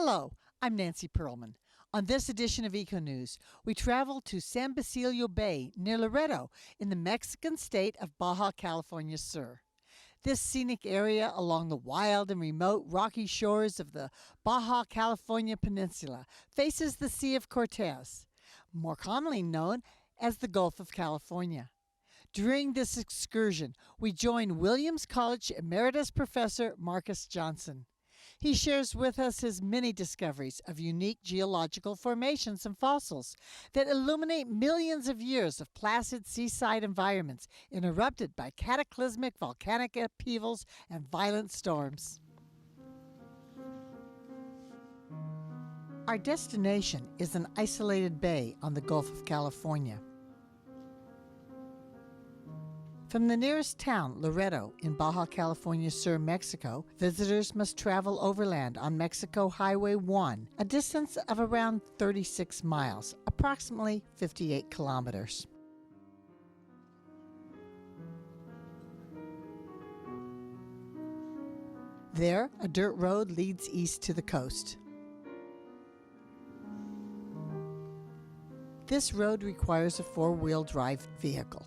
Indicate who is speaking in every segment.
Speaker 1: Hello, I'm Nancy Perlman. On this edition of Eco News, we travel to San Basilio Bay near Loreto in the Mexican state of Baja California Sur. This scenic area along the wild and remote rocky shores of the Baja California Peninsula faces the Sea of Cortez, more commonly known as the Gulf of California. During this excursion, we join Williams College Emeritus Professor Marcus Johnson. He shares with us his many discoveries of unique geological formations and fossils that illuminate millions of years of placid seaside environments interrupted by cataclysmic volcanic upheavals and violent storms. Our destination is an isolated bay on the Gulf of California. From the nearest town, Loreto, in Baja California Sur, Mexico, visitors must travel overland on Mexico Highway 1, a distance of around 36 miles, approximately 58 kilometers. There, a dirt road leads east to the coast. This road requires a four-wheel drive vehicle.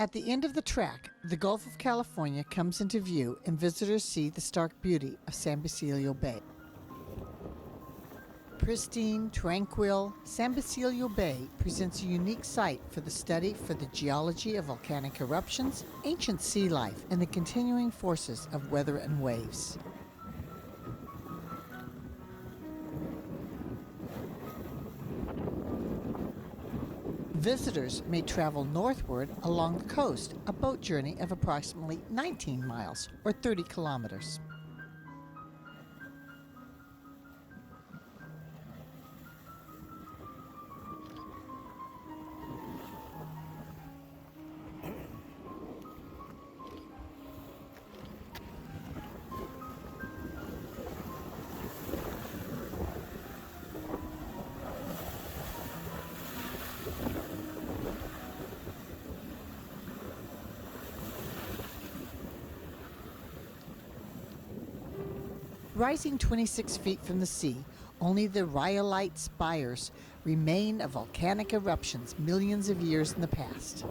Speaker 1: At the end of the track, the Gulf of California comes into view and visitors see the stark beauty of San Basilio Bay. Pristine, tranquil, San Basilio Bay presents a unique site for the study for the geology of volcanic eruptions, ancient sea life, and the continuing forces of weather and waves. Visitors may travel northward along the coast, a boat journey of approximately 19 miles or 30 kilometers. Rising 26 feet from the sea, only the rhyolite spires remain of volcanic eruptions millions of years in the past.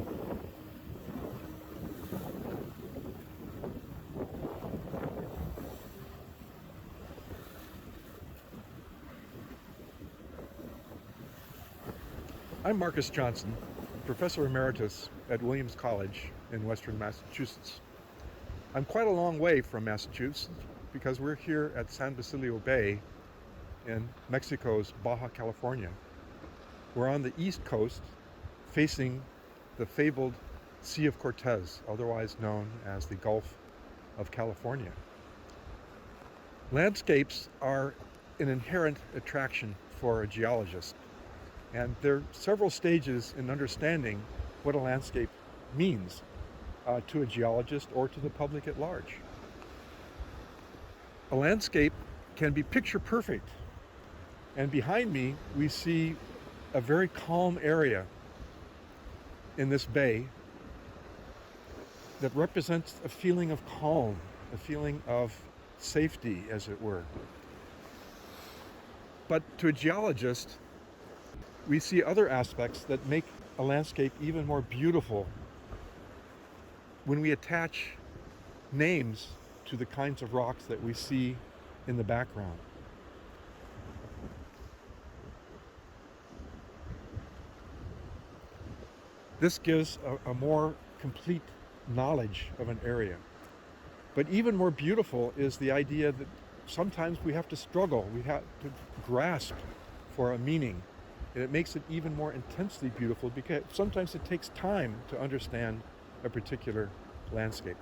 Speaker 2: I'm Marcus Johnson, Professor Emeritus at Williams College in Western Massachusetts. I'm quite a long way from Massachusetts because we're here at San Basilio Bay in Mexico's Baja California. We're on the east coast facing the fabled Sea of Cortez, otherwise known as the Gulf of California. Landscapes are an inherent attraction for a geologist, and there are several stages in understanding what a landscape means to a geologist or to the public at large. A landscape can be picture perfect, and behind me we see a very calm area in this bay that represents a feeling of calm, a feeling of safety, as it were. But to a geologist, we see other aspects that make a landscape even more beautiful when we attach names to the kinds of rocks that we see in the background. This gives a more complete knowledge of an area. But even more beautiful is the idea that sometimes we have to struggle, we have to grasp for a meaning. And it makes it even more intensely beautiful because sometimes it takes time to understand a particular landscape.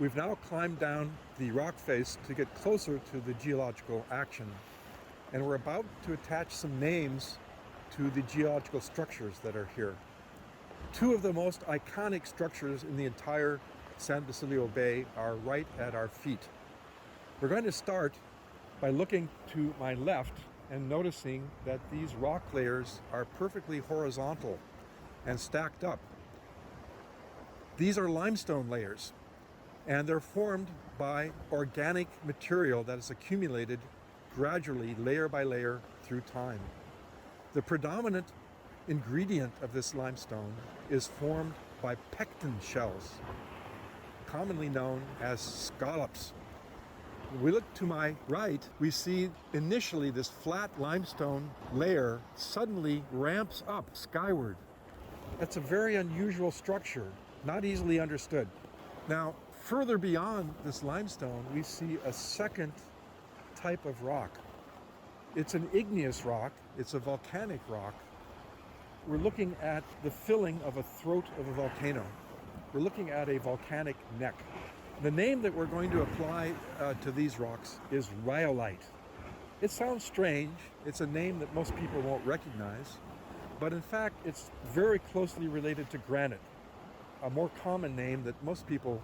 Speaker 2: We've now climbed down the rock face to get closer to the geological action, and we're about to attach some names to the geological structures that are here. Two of the most iconic structures in the entire San Basilio Bay are right at our feet. We're going to start by looking to my left and noticing that these rock layers are perfectly horizontal and stacked up. These are limestone layers, and they're formed by organic material that is accumulated gradually, layer by layer, through time. The predominant ingredient of this limestone is formed by pecten shells, commonly known as scallops. When we look to my right, we see initially this flat limestone layer suddenly ramps up skyward. That's a very unusual structure, not easily understood. Now, further beyond this limestone, we see a second type of rock. It's an igneous rock, it's a volcanic rock. We're looking at the filling of a throat of a volcano. We're looking at a volcanic neck. The name that we're going to apply to these rocks is rhyolite. It sounds strange. It's a name that most people won't recognize, but in fact, it's very closely related to granite, a more common name that most people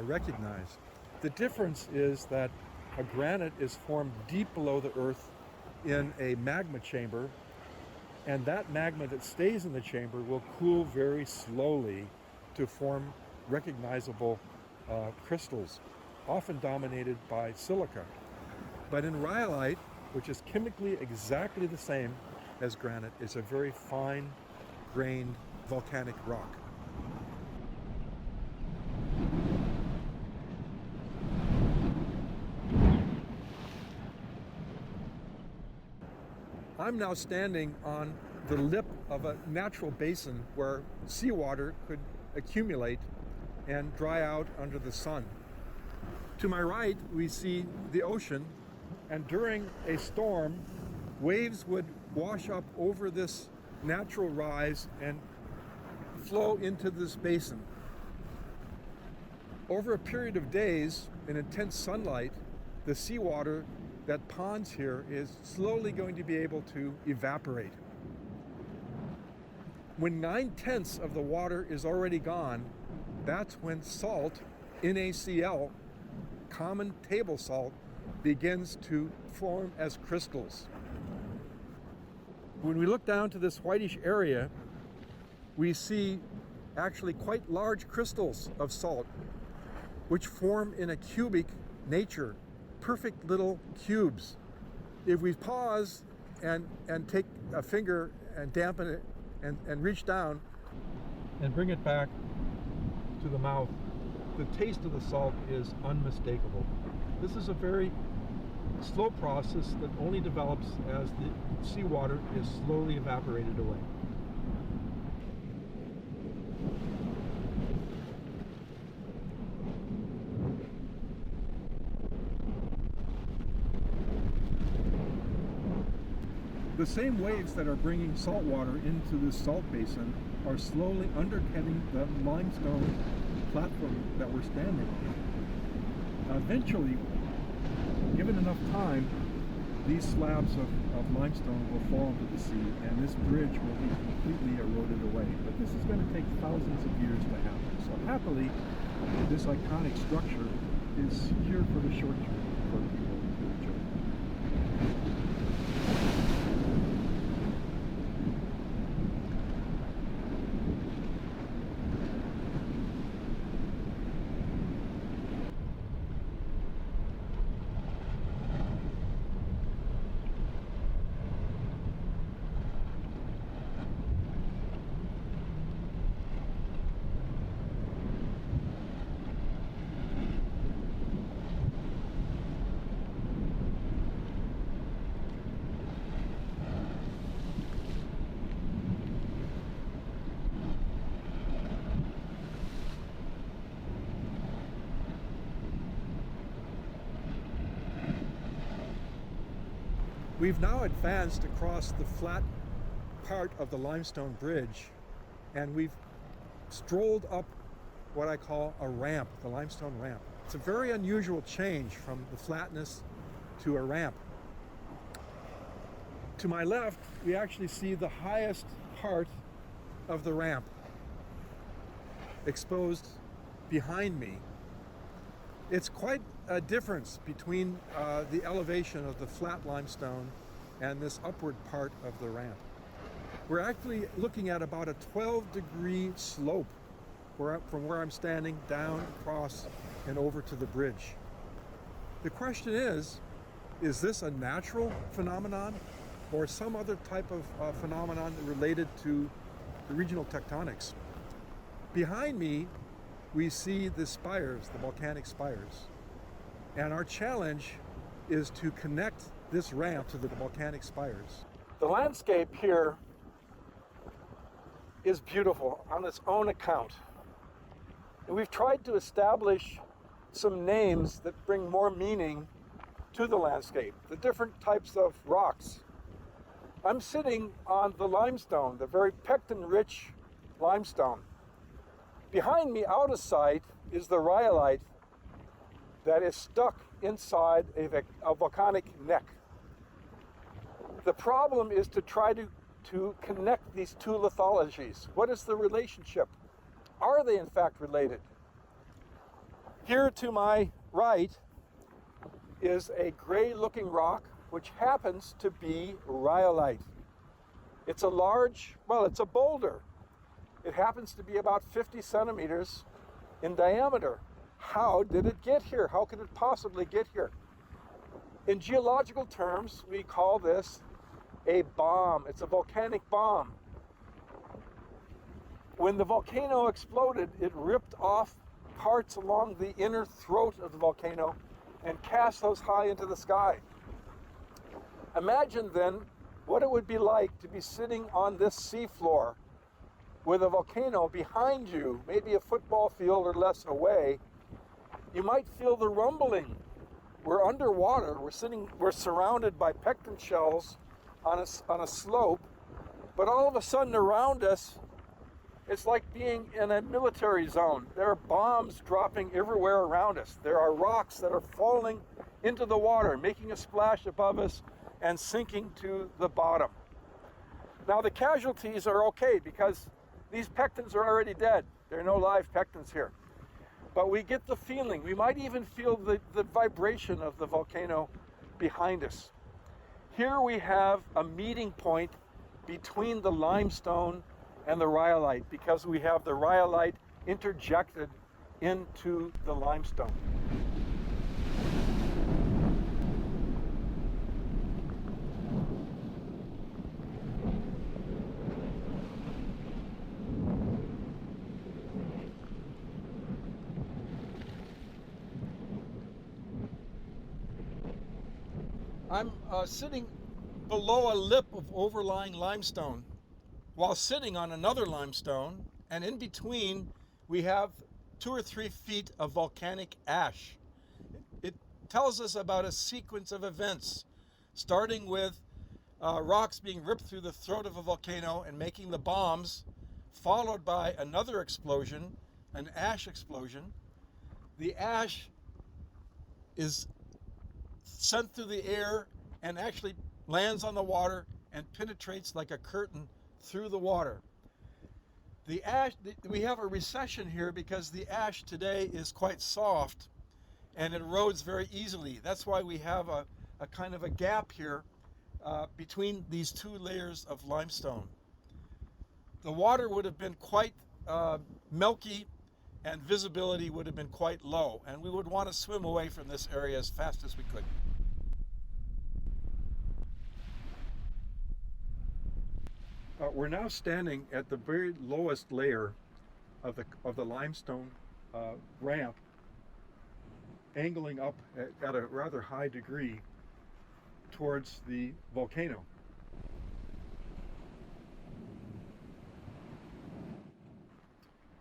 Speaker 2: recognize. The difference is that a granite is formed deep below the earth in a magma chamber, and that magma that stays in the chamber will cool very slowly to form recognizable crystals, often dominated by silica. But in rhyolite, which is chemically exactly the same as granite, it's a very fine-grained volcanic rock. I'm now standing on the lip of a natural basin where seawater could accumulate and dry out under the sun. To my right, we see the ocean, and during a storm, waves would wash up over this natural rise and flow into this basin. Over a period of days, in intense sunlight, the seawater that ponds here is slowly going to be able to evaporate. When 9/10 of the water is already gone, that's when salt, NaCl, common table salt, begins to form as crystals. When we look down to this whitish area, we see actually quite large crystals of salt, which form in a cubic nature, perfect little cubes. If we pause and take a finger and dampen it and reach down and bring it back to the mouth, the taste of the salt is unmistakable. This is a very slow process that only develops as the seawater is slowly evaporated away. The same waves that are bringing salt water into this salt basin are slowly undercutting the limestone platform that we're standing on. Eventually, given enough time, these slabs of limestone will fall into the sea, and this bridge will be completely eroded away. But this is going to take thousands of years to happen. So happily, this iconic structure is here for the short term for people to enjoy. We've now advanced across the flat part of the limestone bridge, and we've strolled up what I call a ramp, the limestone ramp. It's a very unusual change from the flatness to a ramp. To my left, we actually see the highest part of the ramp exposed behind me. It's quite a difference between the elevation of the flat limestone and this upward part of the ramp. We're actually looking at about a 12-degree slope from where I'm standing down, across, and over to the bridge. The question is this a natural phenomenon or some other type of phenomenon related to the regional tectonics? Behind me, we see the spires, the volcanic spires. And our challenge is to connect this ramp to the volcanic spires. The landscape here is beautiful on its own account. And we've tried to establish some names that bring more meaning to the landscape, the different types of rocks. I'm sitting on the limestone, the very pectin-rich limestone. Behind me, out of sight, is the rhyolite that is stuck inside a volcanic neck. The problem is to try to connect these two lithologies. What is the relationship? Are they in fact related? Here to my right is a gray-looking rock which happens to be rhyolite. It's a it's a boulder. It happens to be about 50 centimeters in diameter. How did it get here? How could it possibly get here? In geological terms, we call this a bomb. It's a volcanic bomb. When the volcano exploded, it ripped off parts along the inner throat of the volcano and cast those high into the sky. Imagine then what it would be like to be sitting on this seafloor with a volcano behind you, maybe a football field or less away. You might feel the rumbling. We're underwater. We're surrounded by pectin shells on a slope, but all of a sudden around us, it's like being in a military zone. There are bombs dropping everywhere around us. There are rocks that are falling into the water, making a splash above us and sinking to the bottom. Now the casualties are okay because these pectins are already dead. There are no live pectins here. But we get the feeling, we might even feel the vibration of the volcano behind us. Here we have a meeting point between the limestone and the rhyolite because we have the rhyolite interjected into the limestone. I'm sitting below a lip of overlying limestone while sitting on another limestone, and in between we have 2 or 3 feet of volcanic ash. It tells us about a sequence of events, starting with rocks being ripped through the throat of a volcano and making the bombs, followed by another explosion, an ash explosion. The ash is sent through the air and actually lands on the water and penetrates like a curtain through the water. The ash, we have a recession here because the ash today is quite soft and it erodes very easily. That's why we have a kind of a gap here between these 2 layers of limestone. The water would have been quite milky and visibility would have been quite low, and we would want to swim away from this area as fast as we could. We're now standing at the very lowest layer of the limestone ramp, angling up at a rather high degree towards the volcano.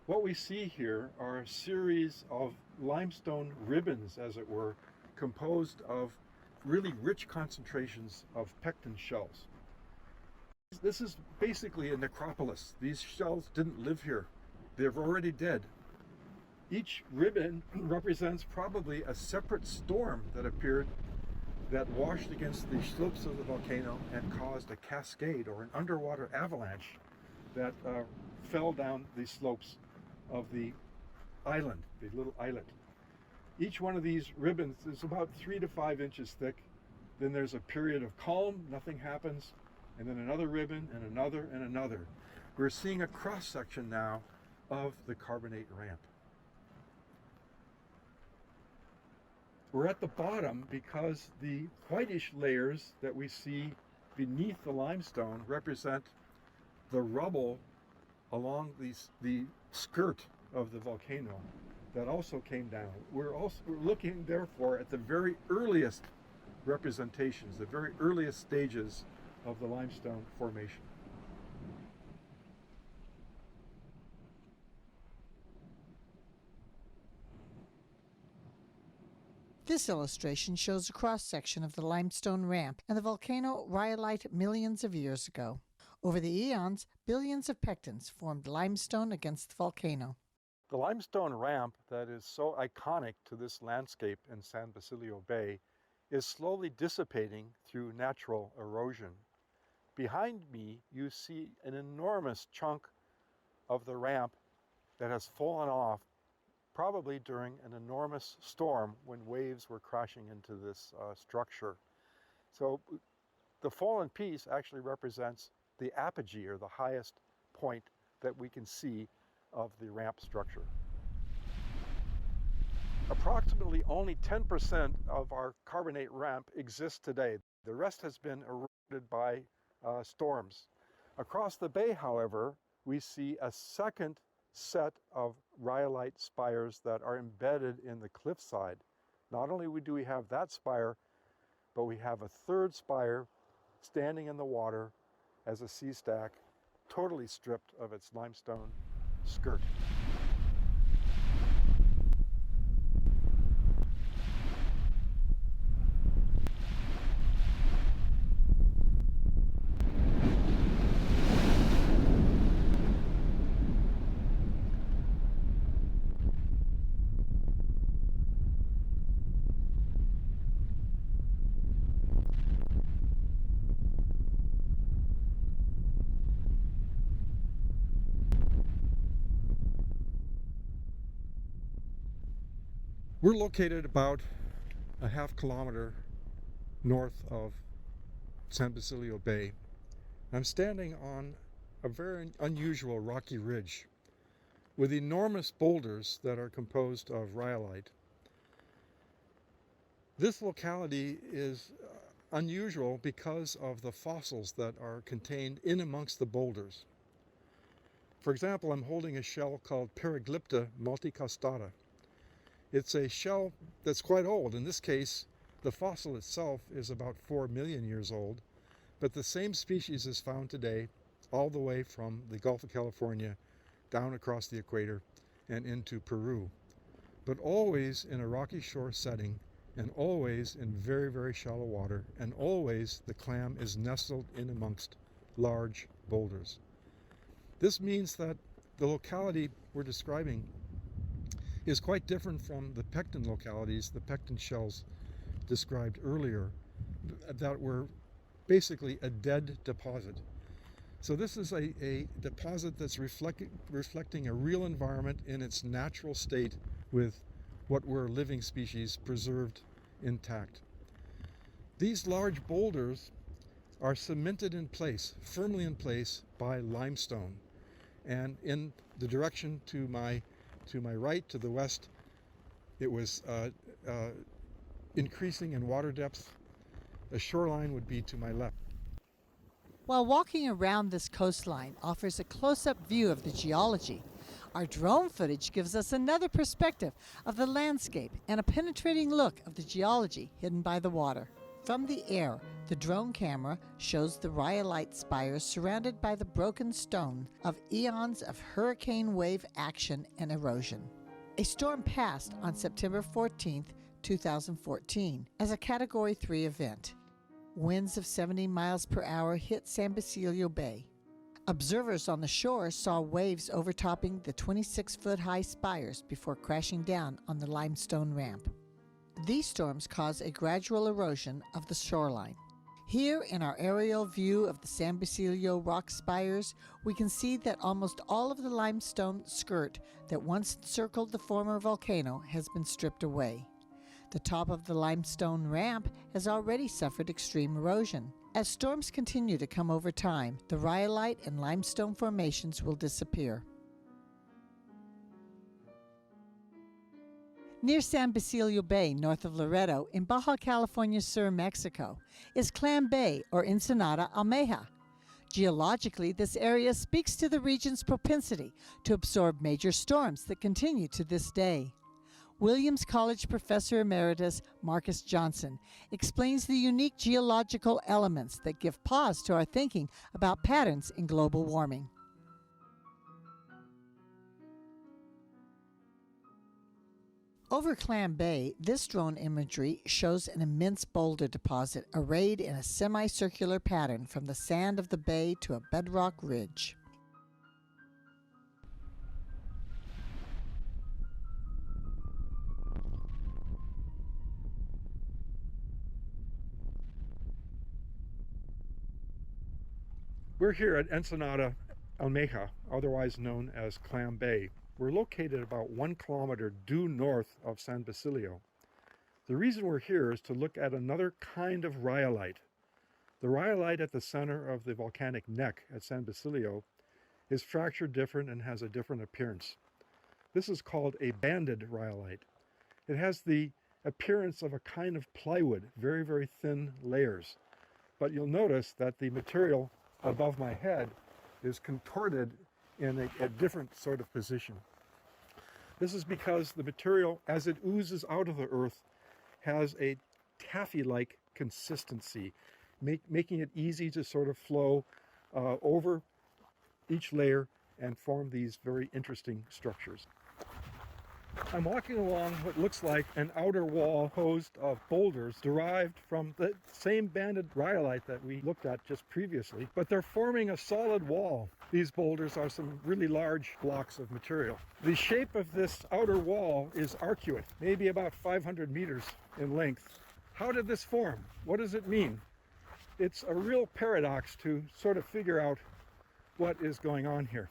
Speaker 2: What we see here are a series of limestone ribbons, as it were, composed of really rich concentrations of pectin shells. This is basically a necropolis. These shells didn't live here. They're already dead. Each ribbon represents probably a separate storm that appeared that washed against the slopes of the volcano and caused a cascade or an underwater avalanche that fell down the slopes of the island, the little islet. Each one of these ribbons is about 3 to 5 inches thick. Then there's a period of calm, nothing happens, and then another ribbon and another and another. We're seeing a cross section now of the carbonate ramp. We're at the bottom because the whitish layers that we see beneath the limestone represent the rubble along the skirt of the volcano that also came down. We're looking therefore at the very earliest representations, the very earliest stages of the limestone formation.
Speaker 1: This illustration shows a cross-section of the limestone ramp and the volcano rhyolite millions of years ago. Over the eons, billions of pectins formed limestone against the volcano.
Speaker 2: The limestone ramp that is so iconic to this landscape in San Basilio Bay is slowly dissipating through natural erosion. Behind me, you see an enormous chunk of the ramp that has fallen off, probably during an enormous storm when waves were crashing into this structure. So the fallen piece actually represents the apogee, or the highest point that we can see of the ramp structure. Approximately only 10% of our carbonate ramp exists today. The rest has been eroded by storms. Across the bay, however, we see a second set of rhyolite spires that are embedded in the cliffside. Not only do we have that spire, but we have a third spire standing in the water as a sea stack, totally stripped of its limestone skirt. We're located about a half kilometer north of San Basilio Bay. I'm standing on a very unusual rocky ridge with enormous boulders that are composed of rhyolite. This locality is unusual because of the fossils that are contained in amongst the boulders. For example, I'm holding a shell called Periglypta multicostata. It's a shell that's quite old. In this case, the fossil itself is about 4 million years old, but the same species is found today all the way from the Gulf of California down across the equator and into Peru, but always in a rocky shore setting and always in very, very shallow water, and always the clam is nestled in amongst large boulders. This means that the locality we're describing is quite different from the pectin localities, the pectin shells described earlier, that were basically a dead deposit. So this is a deposit that's reflecting a real environment in its natural state with what were living species preserved intact. These large boulders are cemented in place, firmly in place by limestone. And in the direction to my right, to the west, it was increasing in water depth. The shoreline would be to my left.
Speaker 1: While walking around this coastline offers a close-up view of the geology, our drone footage gives us another perspective of the landscape and a penetrating look of the geology hidden by the water. From the air, the drone camera shows the rhyolite spires surrounded by the broken stone of eons of hurricane wave action and erosion. A storm passed on September 14th, 2014, as a Category 3 event. Winds of 70 miles per hour hit San Basilio Bay. Observers on the shore saw waves overtopping the 26-foot-high spires before crashing down on the limestone ramp. These storms cause a gradual erosion of the shoreline. Here in our aerial view of the San Basilio rock spires, we can see that almost all of the limestone skirt that once encircled the former volcano has been stripped away. The top of the limestone ramp has already suffered extreme erosion. As storms continue to come over time, the rhyolite and limestone formations will disappear. Near San Basilio Bay, north of Laredo, in Baja California Sur, Mexico, is Clam Bay, or Ensenada Almeja. Geologically, this area speaks to the region's propensity to absorb major storms that continue to this day. Williams College Professor Emeritus Marcus Johnson explains the unique geological elements that give pause to our thinking about patterns in global warming. Over Clam Bay, this drone imagery shows an immense boulder deposit arrayed in a semicircular pattern from the sand of the bay to a bedrock ridge.
Speaker 2: We're here at Ensenada Almeja, otherwise known as Clam Bay. We're located about 1 kilometer due north of San Basilio. The reason we're here is to look at another kind of rhyolite. The rhyolite at the center of the volcanic neck at San Basilio is fractured different and has a different appearance. This is called a banded rhyolite. It has the appearance of a kind of plywood, very, very thin layers. But you'll notice that the material above my head is contorted in a different sort of position. This is because the material, as it oozes out of the earth, has a taffy-like consistency, making it easy to sort of flow over each layer and form these very interesting structures. I'm walking along what looks like an outer wall composed of boulders derived from the same banded rhyolite that we looked at just previously, but they're forming a solid wall. These boulders are some really large blocks of material. The shape of this outer wall is arcuate, maybe about 500 meters in length. How did this form? What does it mean? It's a real paradox to sort of figure out what is going on here.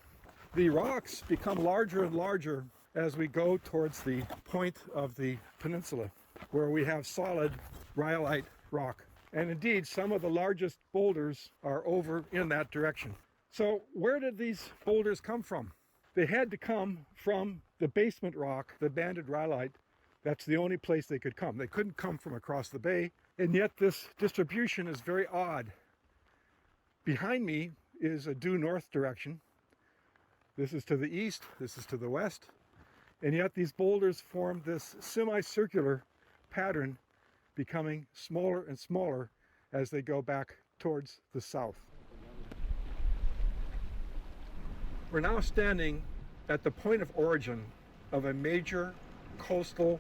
Speaker 2: The rocks become larger and larger as we go towards the point of the peninsula, where we have solid rhyolite rock. And indeed, some of the largest boulders are over in that direction. So where did these boulders come from? They had to come from the basement rock, the banded rhyolite. That's the only place they could come. They couldn't come from across the bay, and yet this distribution is very odd. Behind me is a due north direction. This is to the east, this is to the west. And yet these boulders form this semicircular pattern, becoming smaller and smaller as they go back towards the south. We're now standing at the point of origin of a major coastal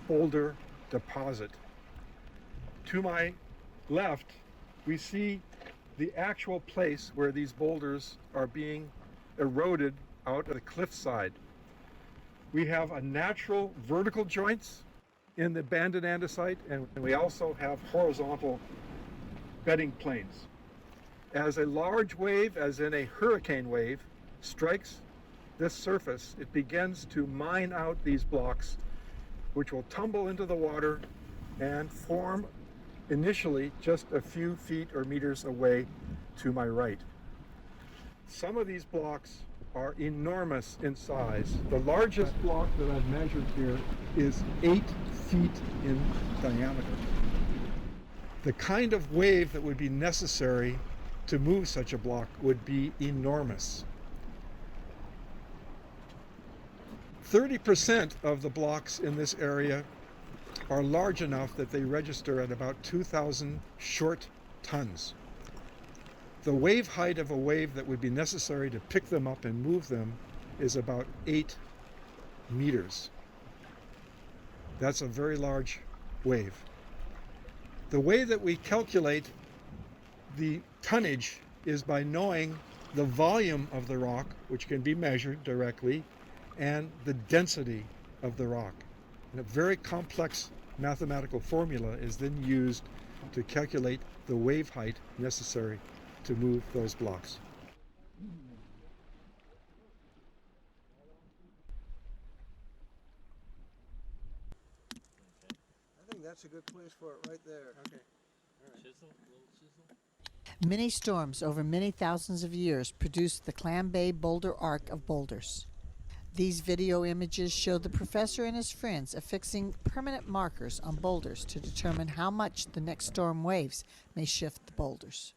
Speaker 2: boulder deposit. To my left, we see the actual place where these boulders are being eroded out of the cliffside. We have a natural vertical joints in the banded andesite, and we also have horizontal bedding planes. As a large wave, as in a hurricane wave, strikes this surface, it begins to mine out these blocks, which will tumble into the water and form initially just a few feet or meters away to my right. Some of these blocks are enormous in size. The largest block that I've measured here is 8 feet in diameter. The kind of wave that would be necessary to move such a block would be enormous. 30% of the blocks in this area are large enough that they register at about 2,000 short tons. The wave height of a wave that would be necessary to pick them up and move them is about 8 meters. That's a very large wave. The way that we calculate the tonnage is by knowing the volume of the rock, which can be measured directly, and the density of the rock. And a very complex mathematical formula is then used to calculate the wave height necessary to move those blocks.
Speaker 3: I think that's a good place for it right there.
Speaker 2: Okay.
Speaker 4: Chisel, little chisel.
Speaker 1: Many storms over many thousands of years produced the Clam Bay Boulder Arc of boulders. These video images show the professor and his friends affixing permanent markers on boulders to determine how much the next storm waves may shift the boulders.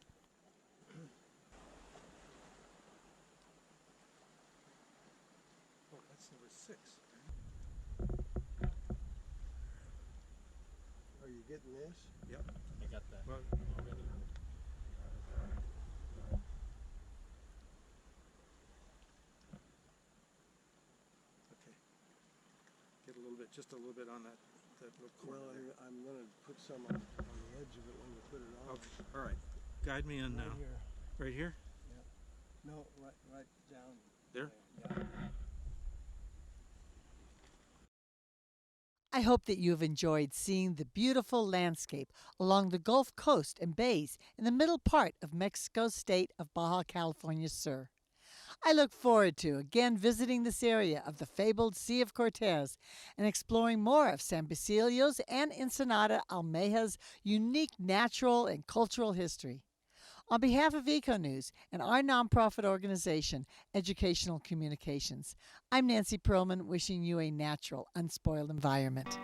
Speaker 3: Oh, that's number 6. Are you getting this?
Speaker 2: Yep.
Speaker 4: I got that
Speaker 2: Well,
Speaker 4: already.
Speaker 2: okay. Get a little bit, just a little bit on that little corner
Speaker 3: Well,
Speaker 2: there.
Speaker 3: I'm going to put some on the edge of it when you put it on.
Speaker 2: Okay. All right. Guide me in now.
Speaker 3: Right here.
Speaker 2: Right here?
Speaker 3: No, right down
Speaker 2: There?
Speaker 3: Yeah.
Speaker 1: I hope that you have enjoyed seeing the beautiful landscape along the Gulf Coast and bays in the middle part of Mexico's state of Baja California Sur. I look forward to again visiting this area of the fabled Sea of Cortez and exploring more of San Basilio's and Ensenada Almeja's unique natural and cultural history. On behalf of EcoNews and our nonprofit organization, Educational Communications, I'm Nancy Perlman wishing you a natural, unspoiled environment.